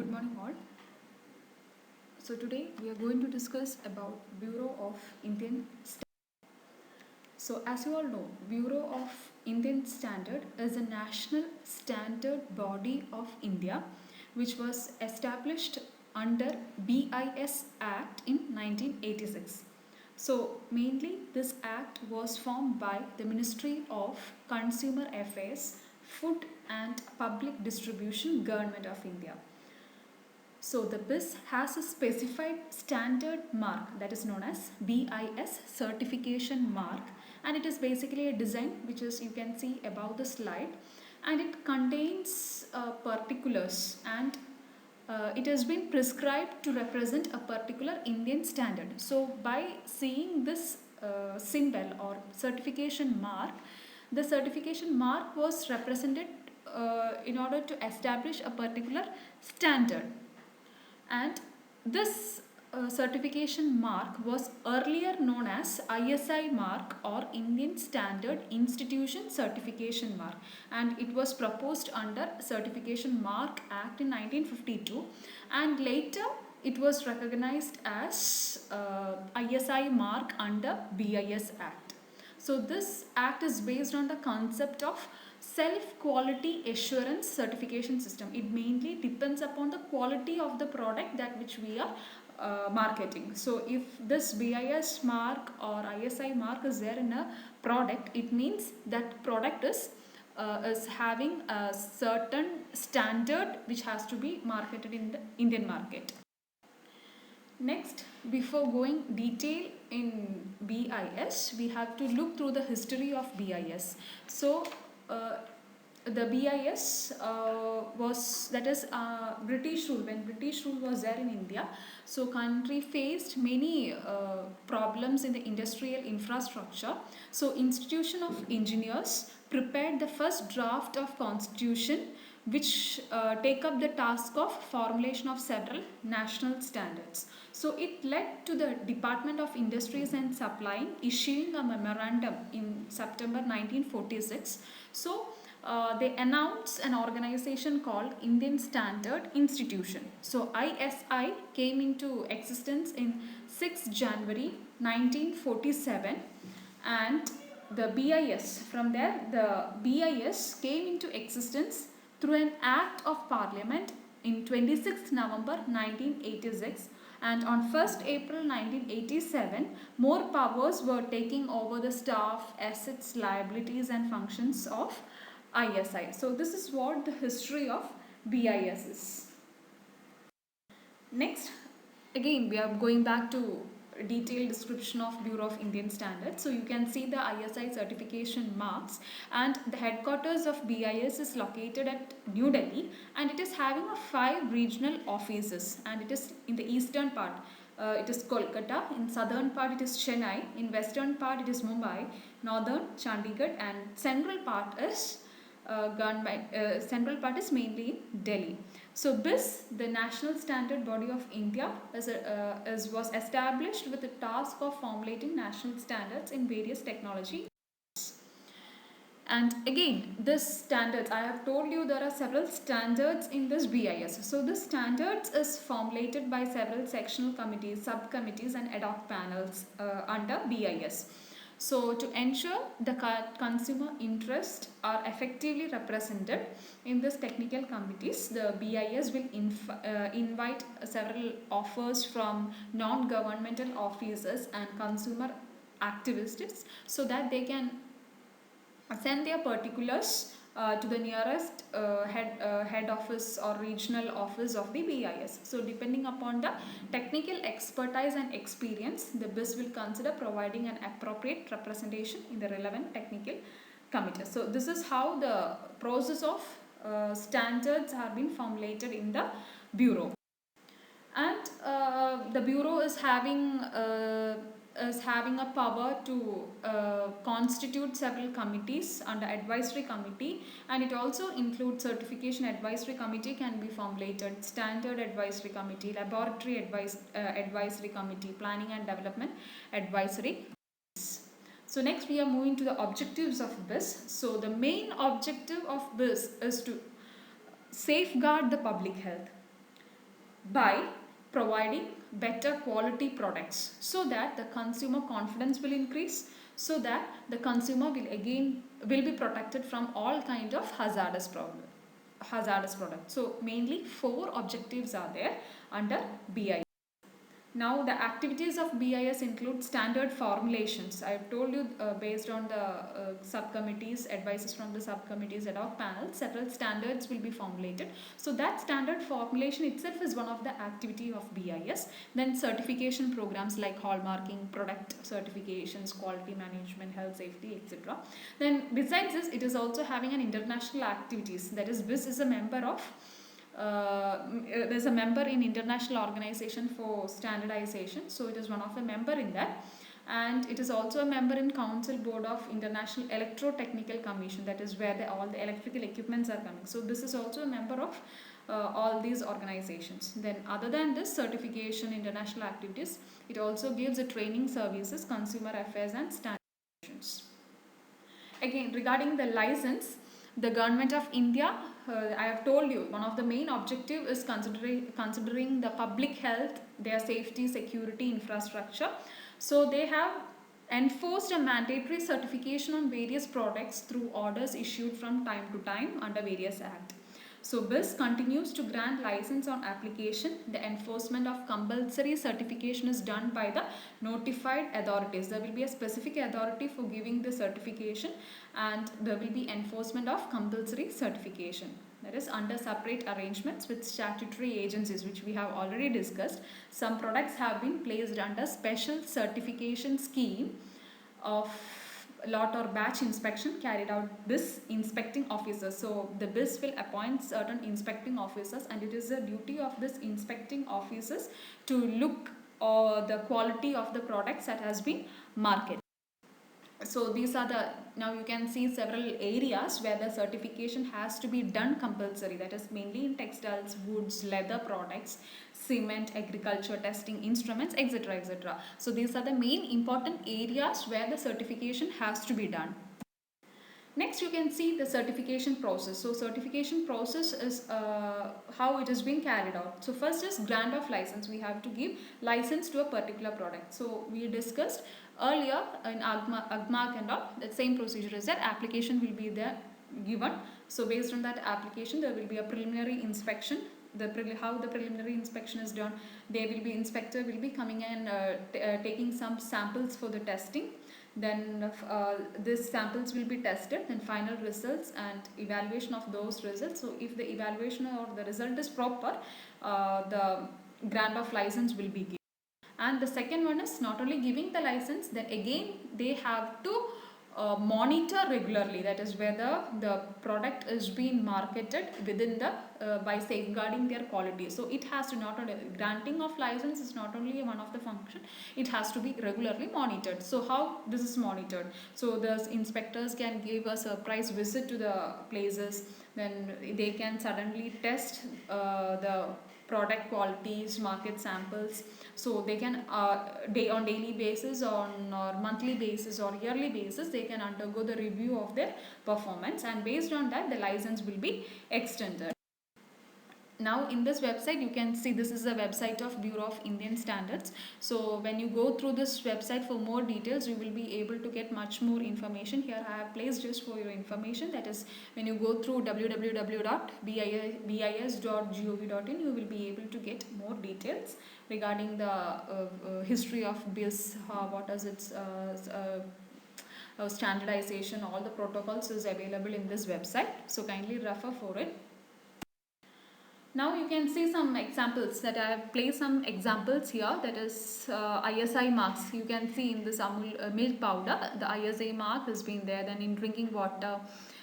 Good morning all. So today we are going to discuss about Bureau of Indian Standard. So as you all know, Bureau of Indian Standard is a national standard body of India which was established under BIS Act in 1986. So mainly this act was formed by the Ministry of Consumer Affairs, Food and Public Distribution, Government of India. So the BIS has a specified standard mark that is known as BIS certification mark, and it is basically a design which is you can see above the slide, and it contains particulars, and it has been prescribed to represent a particular Indian standard. So by seeing this symbol or certification mark, the certification mark was represented in order to establish a particular standard. And this certification mark was earlier known as ISI mark or Indian Standard Institution Certification mark, and it was proposed under Certification Mark Act in 1952, and later it was recognized as ISI mark under BIS Act. So this act is based on the concept of self-quality assurance certification system. It mainly depends upon the quality of the product that which we are marketing. So if this BIS mark or ISI mark is there in a product, it means that product is having a certain standard which has to be marketed in the Indian market. Next, before going detail in BIS, we have to look through the history of BIS. So the BIS was, that is British rule. When British rule was there in India, so country faced many problems in the industrial infrastructure. So Institution of Engineers prepared the first draft of constitution which take up the task of formulation of several national standards. So it led to the Department of Industries and Supplying issuing a memorandum in September 1946. So they announced an organization called Indian Standard Institution. So ISI came into existence in 6 January 1947, and the BIS, from there the BIS came into existence through an Act of Parliament in 26 November 1986, and on 1st April 1987 more powers were taking over the staff, assets, liabilities and functions of ISI. So this is what the history of BIS is. Next, again we are going back to a detailed description of Bureau of Indian Standards. So you can see the ISI certification marks, and the headquarters of BIS is located at New Delhi, and it is having 5 regional offices, and it is in the eastern part. It is Kolkata, in southern part it is Chennai, in western part it is Mumbai, northern Chandigarh, and central part is central part is mainly in Delhi. So BIS, the National Standard Body of India, was established with the task of formulating national standards in various technology. And again, this standards, I have told you there are several standards in this BIS. So this standards is formulated by several sectional committees, subcommittees and ad hoc panels under BIS. So to ensure the consumer interests are effectively represented in this technical committees, the BIS will invite several offers from non-governmental officers and consumer activists so that they can send their particulars to the nearest head office or regional office of the BIS. So depending upon the technical expertise and experience, the BIS will consider providing an appropriate representation in the relevant technical committee. So this is how the process of standards have been formulated in the Bureau. And the Bureau is having a power to constitute several committees under advisory committee, and it also includes certification advisory committee can be formulated, standard advisory committee, laboratory advisory committee, planning and development advisory. So next we are moving to the objectives of BIS. So the main objective of BIS is to safeguard the public health, by providing better quality products, so that the consumer confidence will increase, so that the consumer will be protected from all kind of hazardous products. So mainly four objectives are there under BIS. Now the activities of BIS include standard formulations. I have told you based on the subcommittees, advices from the subcommittees ad hoc panel, several standards will be formulated. So that standard formulation itself is one of the activity of BIS. Then certification programs like hallmarking, product certifications, quality management, health safety, etc. Then besides this, it is also having an international activities. That is, BIS is a member of there's a member in International Organization for Standardization, so it is one of the member in that, and it is also a member in Council Board of International Electrotechnical Commission, that is where all the electrical equipments are coming. So this is also a member of all these organizations. Then other than this certification international activities, it also gives a training services, consumer affairs and standardizations. Again, regarding the license, the government of India, I have told you, one of the main objective is considering the public health, their safety, security, infrastructure. So they have enforced a mandatory certification on various products through orders issued from time to time under various acts. So BIS continues to grant license on application. The enforcement of compulsory certification is done by the notified authorities. There will be a specific authority for giving the certification, and there will be enforcement of compulsory certification. That is under separate arrangements with statutory agencies, which we have already discussed. Some products have been placed under special certification scheme of lot or batch inspection carried out BIS inspecting officers. So the BIS will appoint certain inspecting officers, and it is the duty of this inspecting officers to look the quality of the products that has been marketed. So these are the, now you can see several areas where the certification has to be done compulsory, that is mainly in textiles, woods, leather products, cement, agriculture, testing instruments, etc., etc. So these are the main important areas where the certification has to be done. Next, you can see the certification process. So certification process is how it is being carried out. So first is grant of license. We have to give license to a particular product. So we discussed earlier in AGMARK and all, the same procedure is that application will be there given. So based on that application, there will be a preliminary inspection. How the preliminary inspection is done, there will be inspector will be coming and taking some samples for the testing. Then these samples will be tested, then final results and evaluation of those results. So if the evaluation or the result is proper, the grant of license will be given. And the second one is not only giving the license, then again they have to monitor regularly, that is whether the product is being marketed within the by safeguarding their quality. So it has to not only, granting of license is not only one of the function, it has to be regularly monitored. So how this is monitored? So the inspectors can give a surprise visit to the places, then they can suddenly test the product qualities, market samples. So they can on daily basis, or monthly basis or yearly basis, they can undergo the review of their performance, and based on that the license will be extended. Now in this website you can see, this is the website of Bureau of Indian Standards. So when you go through this website for more details, you will be able to get much more information. Here I have placed just for your information, that is when you go through www.bis.gov.in, you will be able to get more details regarding the history of BIS, what is its standardization, all the protocols is available in this website. So kindly refer for it. Now you can see some examples, that I have placed some examples here, that is ISI marks. You can see in this Amul milk powder, the ISI mark has been there. Then in drinking water,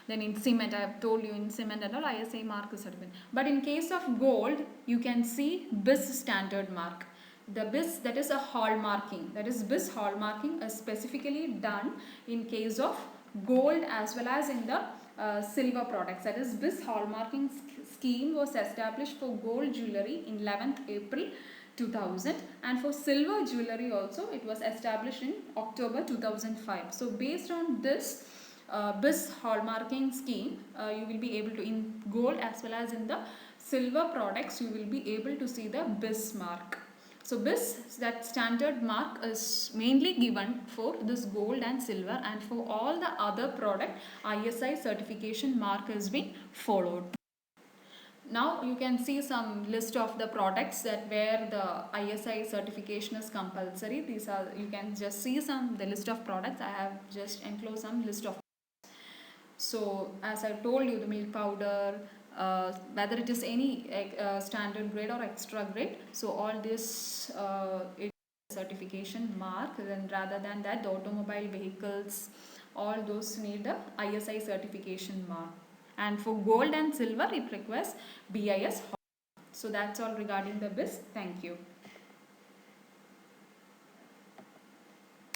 then in cement, I have told you in cement and all, ISI mark is certified. But in case of gold, you can see BIS standard mark. The BIS, that is a hallmarking, that is BIS hallmarking is specifically done in case of gold as well as in the silver products. That is, BIS hallmarking scheme was established for gold jewellery in 11th April 2000, and for silver jewellery also it was established in October 2005. So based on this BIS hallmarking scheme, you will be able to, in gold as well as in the silver products, you will be able to see the BIS mark. So BIS, that standard mark, is mainly given for this gold and silver, and for all the other product, ISI certification mark has been followed. Now you can see some list of the products that where the ISI certification is compulsory. These are, you can just see some the list of products. I have just enclosed some list of. So as I told you, the milk powder, whether it is any standard grade or extra grade, so all this it certification mark. Then rather than that, the automobile vehicles, all those need the ISI certification mark. And for gold and silver, it requires BIS. So that's all regarding the BIS. Thank you.